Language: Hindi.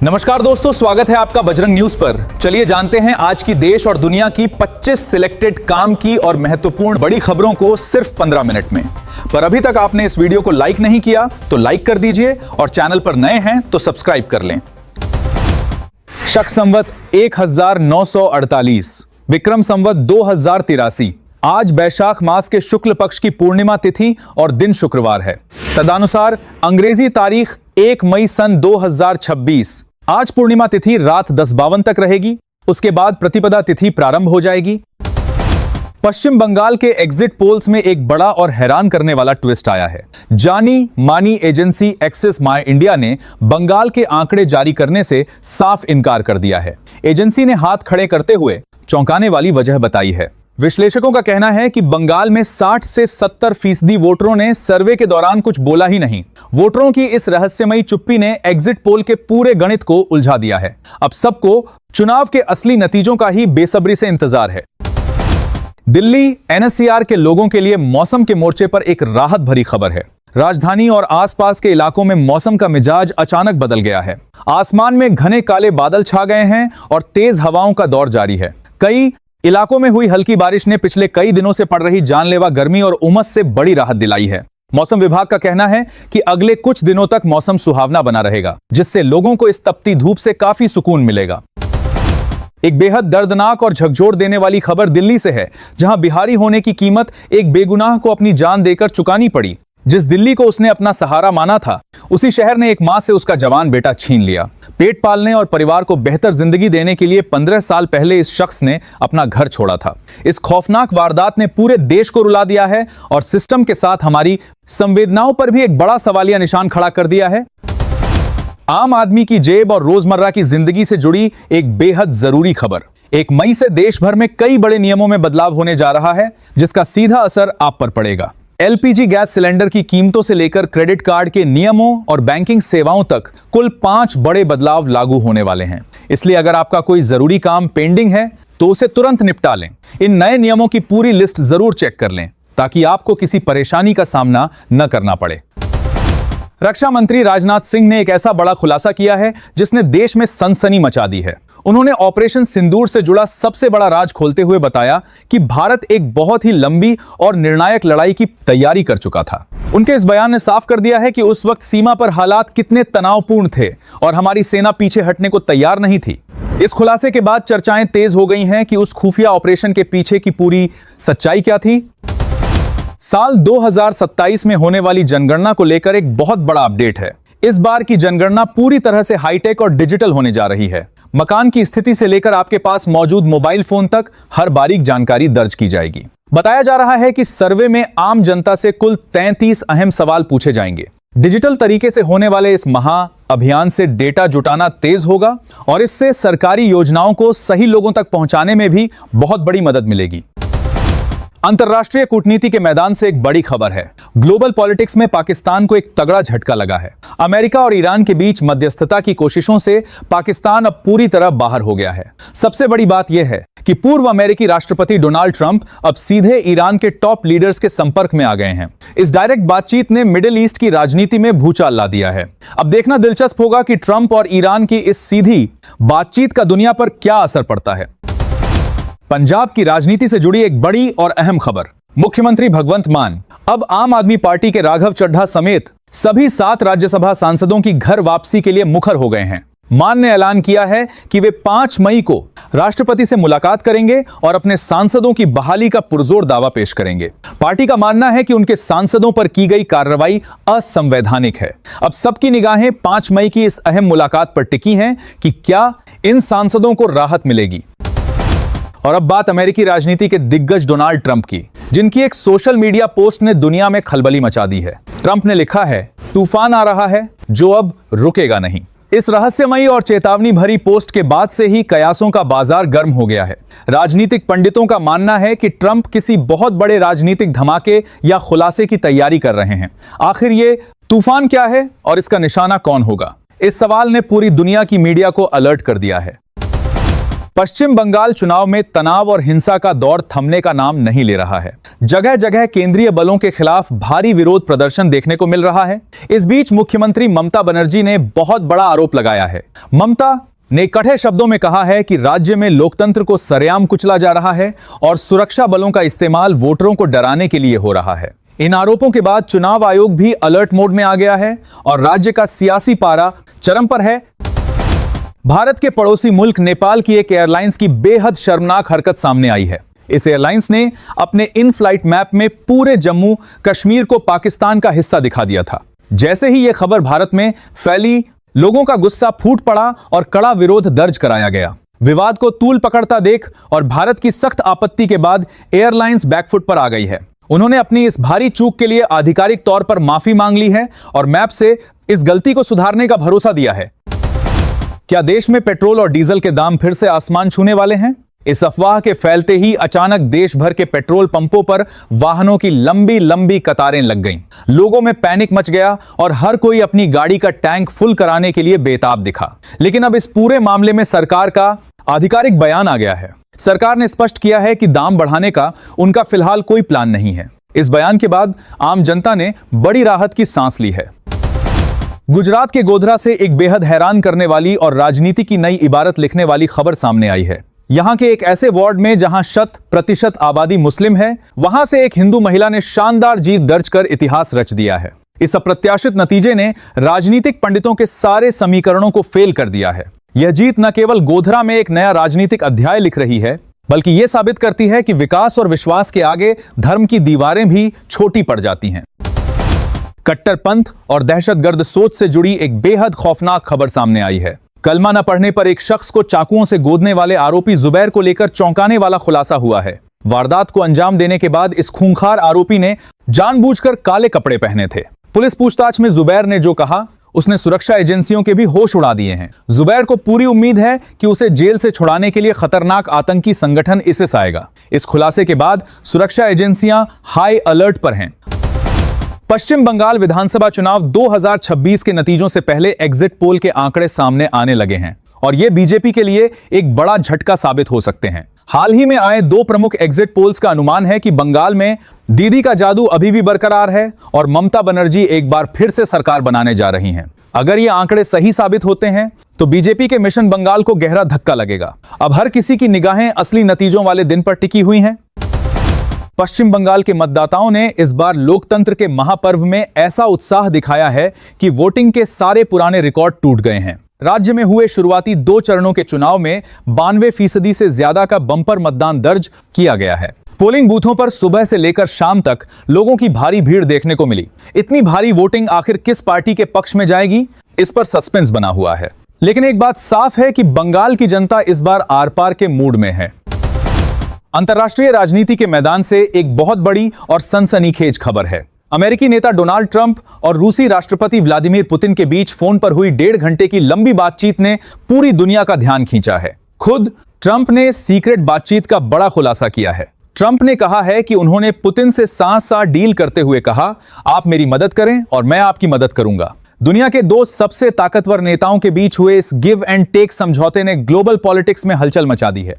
नमस्कार दोस्तों, स्वागत है आपका बजरंग न्यूज पर। चलिए जानते हैं आज की देश और दुनिया की 25 सिलेक्टेड काम की और महत्वपूर्ण बड़ी खबरों को सिर्फ 15 मिनट में। पर अभी तक आपने इस वीडियो को लाइक नहीं किया तो लाइक कर दीजिए और चैनल पर नए हैं तो सब्सक्राइब कर लें। शक संवत 1948, विक्रम संवत 2083। आज वैशाख मास के शुक्ल पक्ष की पूर्णिमा तिथि और दिन शुक्रवार है। तदनुसार अंग्रेजी तारीख 1 मई सन 2026। आज पूर्णिमा तिथि रात 10:52 तक रहेगी। उसके बाद प्रतिपदा तिथि प्रारंभ हो जाएगी। पश्चिम बंगाल के एग्जिट पोल्स में एक बड़ा और हैरान करने वाला ट्विस्ट आया है। जानी मानी एजेंसी एक्सिस माई इंडिया ने बंगाल के आंकड़े जारी करने से साफ इनकार कर दिया है। एजेंसी ने हाथ खड़े करते हुए चौंकाने वाली वजह बताई है। विश्लेषकों का कहना है कि बंगाल में 60 से 70% वोटरों ने सर्वे के दौरान कुछ बोला ही नहीं। वोटरों की इस रहस्यमयी चुप्पी ने एग्जिट पोल के पूरे गणित को उलझा दिया है। अब सबको चुनाव के असली नतीजों का ही बेसब्री से इंतजार है। दिल्ली एनसीआर के लोगों के लिए मौसम के मोर्चे पर एक राहत भरी खबर है। राजधानी और आसपास के इलाकों में मौसम का मिजाज अचानक बदल गया है। आसमान में घने काले बादल छा गए हैं और तेज हवाओं का दौर जारी है। कई इलाकों में हुई हल्की बारिश ने पिछले कई दिनों से पड़ रही जानलेवा गर्मी और उमस से बड़ी राहत दिलाई है। मौसम विभाग का कहना है कि अगले कुछ दिनों तक मौसम सुहावना बना रहेगा, जिससे लोगों को इस तपती धूप से काफी सुकून मिलेगा। एक बेहद दर्दनाक और झकझोर देने वाली खबर दिल्ली से है, जहां बिहारी होने की कीमत एक बेगुनाह को अपनी जान देकर चुकानी पड़ी। जिस दिल्ली को उसने अपना सहारा माना था, उसी शहर ने एक मां से उसका जवान बेटा छीन लिया। पेट पालने और परिवार को बेहतर जिंदगी देने के लिए 15 साल पहले इस शख्स ने अपना घर छोड़ा था। इस खौफनाक वारदात ने पूरे देश को रुला दिया है और सिस्टम के साथ हमारी संवेदनाओं पर भी एक बड़ा सवालिया निशान खड़ा कर दिया है। आम आदमी की जेब और रोजमर्रा की जिंदगी से जुड़ी एक बेहद जरूरी खबर। 1 मई से देश भर में कई बड़े नियमों में बदलाव होने जा रहा है, जिसका सीधा असर आप पर पड़ेगा। एलपीजी गैस सिलेंडर की कीमतों से लेकर क्रेडिट कार्ड के नियमों और बैंकिंग सेवाओं तक कुल 5 बड़े बदलाव लागू होने वाले हैं। इसलिए अगर आपका कोई जरूरी काम पेंडिंग है तो उसे तुरंत निपटा लें। इन नए नियमों की पूरी लिस्ट जरूर चेक कर लें, ताकि आपको किसी परेशानी का सामना न करना पड़े। रक्षा मंत्री राजनाथ सिंह ने एक ऐसा बड़ा खुलासा किया है जिसने देश में सनसनी मचा दी है। उन्होंने ऑपरेशन सिंदूर से जुड़ा सबसे बड़ा राज खोलते हुए बताया कि भारत एक बहुत ही लंबी और निर्णायक लड़ाई की तैयारी कर चुका था। उनके इस बयान ने साफ कर दिया है कि उस वक्त सीमा पर हालात कितने तनावपूर्ण थे और हमारी सेना पीछे हटने को तैयार नहीं थी। इस खुलासे के बाद चर्चाएं तेज हो गई हैं कि उस खुफिया ऑपरेशन के पीछे की पूरी सच्चाई क्या थी। साल 2027 में होने वाली जनगणना को लेकर एक बहुत बड़ा अपडेट है। इस बार की जनगणना पूरी तरह से हाईटेक और डिजिटल होने जा रही है। मकान की स्थिति से लेकर आपके पास मौजूद मोबाइल फोन तक हर बारीक जानकारी दर्ज की जाएगी। बताया जा रहा है कि सर्वे में आम जनता से कुल 33 अहम सवाल पूछे जाएंगे। डिजिटल तरीके से होने वाले इस महा अभियान से डेटा जुटाना तेज होगा और इससे सरकारी योजनाओं को सही लोगों तक पहुंचाने में भी बहुत बड़ी मदद मिलेगी। अंतर्राष्ट्रीय कूटनीति के मैदान से एक बड़ी खबर है। ग्लोबल पॉलिटिक्स में पाकिस्तान को एक तगड़ा झटका लगा है। अमेरिका और ईरान के बीच मध्यस्थता की कोशिशों से पाकिस्तान अब पूरी तरह बाहर हो गया है। सबसे बड़ी बात यह है कि पूर्व अमेरिकी राष्ट्रपति डोनाल्ड ट्रंप अब सीधे ईरान के टॉप लीडर्स के संपर्क में आ गए हैं। इस डायरेक्ट बातचीत ने मिडिल ईस्ट की राजनीति में भूचाल ला दिया है। अब देखना दिलचस्प होगा कि ट्रंप और ईरान की इस सीधी बातचीत का दुनिया पर क्या असर पड़ता है। पंजाब की राजनीति से जुड़ी एक बड़ी और अहम खबर। मुख्यमंत्री भगवंत मान अब आम आदमी पार्टी के राघव चड्ढा समेत सभी 7 राज्यसभा सांसदों की घर वापसी के लिए मुखर हो गए हैं। मान ने ऐलान किया है कि वे 5 मई को राष्ट्रपति से मुलाकात करेंगे और अपने सांसदों की बहाली का पुरजोर दावा पेश करेंगे। पार्टी का मानना है कि उनके सांसदों पर की गई कार्रवाई असंवैधानिक है। अब सबकी निगाहें 5 मई की इस अहम मुलाकात पर टिकी हैं कि क्या इन सांसदों को राहत मिलेगी। और अब बात अमेरिकी राजनीति के दिग्गज डोनाल्ड ट्रंप की, जिनकी एक सोशल मीडिया पोस्ट ने दुनिया में खलबली मचा दी है। ट्रंप ने लिखा है, तूफान आ रहा है जो अब रुकेगा नहीं। इस रहस्यमयी और चेतावनी भरी पोस्ट के बाद से ही कयासों का बाजार गर्म हो गया है। राजनीतिक पंडितों का मानना है कि ट्रंप किसी बहुत बड़े राजनीतिक धमाके या खुलासे की तैयारी कर रहे हैं। आखिर ये तूफान क्या है और इसका निशाना कौन होगा? इस सवाल ने पूरी दुनिया की मीडिया को अलर्ट कर दिया है। पश्चिम बंगाल चुनाव में तनाव और हिंसा का दौर थमने का नाम नहीं ले रहा है। जगह जगह केंद्रीय बलों के खिलाफ भारी विरोध प्रदर्शन देखने को मिल रहा है। इस बीच मुख्यमंत्री ममता बनर्जी ने बहुत बड़ा आरोप लगाया है। ममता ने कड़े शब्दों में कहा है कि राज्य में लोकतंत्र को सरेआम कुचला जा रहा है और सुरक्षा बलों का इस्तेमाल वोटरों को डराने के लिए हो रहा है। इन आरोपों के बाद चुनाव आयोग भी अलर्ट मोड में आ गया है और राज्य का सियासी पारा चरम पर है। भारत के पड़ोसी मुल्क नेपाल की एक एयरलाइंस की बेहद शर्मनाक हरकत सामने आई है। इस एयरलाइंस ने अपने इन फ्लाइट मैप में पूरे जम्मू कश्मीर को पाकिस्तान का हिस्सा दिखा दिया था। जैसे ही यह खबर भारत में फैली, लोगों का गुस्सा फूट पड़ा और कड़ा विरोध दर्ज कराया गया। विवाद को तूल पकड़ता देख और भारत की सख्त आपत्ति के बाद एयरलाइंस बैकफुट पर आ गई है। उन्होंने अपनी इस भारी चूक के लिए आधिकारिक तौर पर माफी मांग ली है और मैप से इस गलती को सुधारने का भरोसा दिया है। क्या देश में पेट्रोल और डीजल के दाम फिर से आसमान छूने वाले हैं? इस अफवाह के फैलते ही अचानक देश भर के पेट्रोल पंपों पर वाहनों की लंबी लंबी कतारें लग गईं। लोगों में पैनिक मच गया और हर कोई अपनी गाड़ी का टैंक फुल कराने के लिए बेताब दिखा। लेकिन अब इस पूरे मामले में सरकार का आधिकारिक बयान आ गया है। सरकार ने स्पष्ट किया है कि दाम बढ़ाने का उनका फिलहाल कोई प्लान नहीं है। इस बयान के बाद आम जनता ने बड़ी राहत की सांस ली है। गुजरात के गोधरा से एक बेहद हैरान करने वाली और राजनीति की नई इबारत लिखने वाली खबर सामने आई है। यहां के एक ऐसे वार्ड में जहां 100% आबादी मुस्लिम है, वहां से एक हिंदू महिला ने शानदार जीत दर्ज कर इतिहास रच दिया है। इस अप्रत्याशित नतीजे ने राजनीतिक पंडितों के सारे समीकरणों को फेल कर दिया है। यह जीत न केवल गोधरा में एक नया राजनीतिक अध्याय लिख रही है, बल्कि यह साबित करती है कि विकास और विश्वास के आगे धर्म की दीवारें भी छोटी पड़ जाती हैं। कट्टरपंथ और दहशतगर्द सोच से जुड़ी एक बेहद खौफनाक खबर सामने आई है। कलमा न पढ़ने पर एक शख्स को चाकुओं से गोदने वाले आरोपी जुबैर को लेकर चौंकाने वाला खुलासा हुआ है। वारदात को अंजाम देने के बाद इस खूंखार आरोपी ने जानबूझकर काले कपड़े पहने थे। पुलिस पूछताछ में जुबैर ने जो कहा, उसने सुरक्षा एजेंसियों के भी होश उड़ा दिए हैं। जुबैर को पूरी उम्मीद है कि उसे जेल से छुड़ाने के लिए खतरनाक आतंकी संगठन ISIS आएगा। इस खुलासे के बाद सुरक्षा एजेंसियां हाई अलर्ट पर हैं। पश्चिम बंगाल विधानसभा चुनाव 2026 के नतीजों से पहले एग्जिट पोल के आंकड़े सामने आने लगे हैं और ये बीजेपी के लिए एक बड़ा झटका साबित हो सकते हैं। हाल ही में आए 2 प्रमुख एग्जिट पोल्स का अनुमान है कि बंगाल में दीदी का जादू अभी भी बरकरार है और ममता बनर्जी एक बार फिर से सरकार बनाने जा रही हैं। अगर ये आंकड़े सही साबित होते हैं तो बीजेपी के मिशन बंगाल को गहरा धक्का लगेगा। अब हर किसी की निगाहें असली नतीजों वाले दिन पर टिकी हुई हैं। पश्चिम बंगाल के मतदाताओं ने इस बार लोकतंत्र के महापर्व में ऐसा उत्साह दिखाया है कि वोटिंग के सारे पुराने रिकॉर्ड टूट गए हैं। राज्य में हुए शुरुआती 2 चरणों के चुनाव में 92% से ज्यादा का बम्पर मतदान दर्ज किया गया है। पोलिंग बूथों पर सुबह से लेकर शाम तक लोगों की भारी भीड़ देखने को मिली। इतनी भारी वोटिंग आखिर किस पार्टी के पक्ष में जाएगी, इस पर सस्पेंस बना हुआ है। लेकिन एक बात साफ है कि बंगाल की जनता इस बार आर पार के मूड में है। अंतर्राष्ट्रीय राजनीति के मैदान से एक बहुत बड़ी और सनसनीखेज खबर है। अमेरिकी नेता डोनाल्ड ट्रंप और रूसी राष्ट्रपति व्लादिमीर पुतिन के बीच फोन पर हुई 1.5 घंटे की लंबी बातचीत ने पूरी दुनिया का ध्यान खींचा है। खुद ट्रंप ने सीक्रेट बातचीत का बड़ा खुलासा किया है। ट्रंप ने कहा है कि उन्होंने पुतिन से साथ डील करते हुए कहा, आप मेरी मदद करें और मैं आपकी मदद करूंगा। दुनिया के 2 सबसे ताकतवर नेताओं के बीच हुए इस गिव एंड टेक समझौते ने ग्लोबल पॉलिटिक्स में हलचल मचा दी है।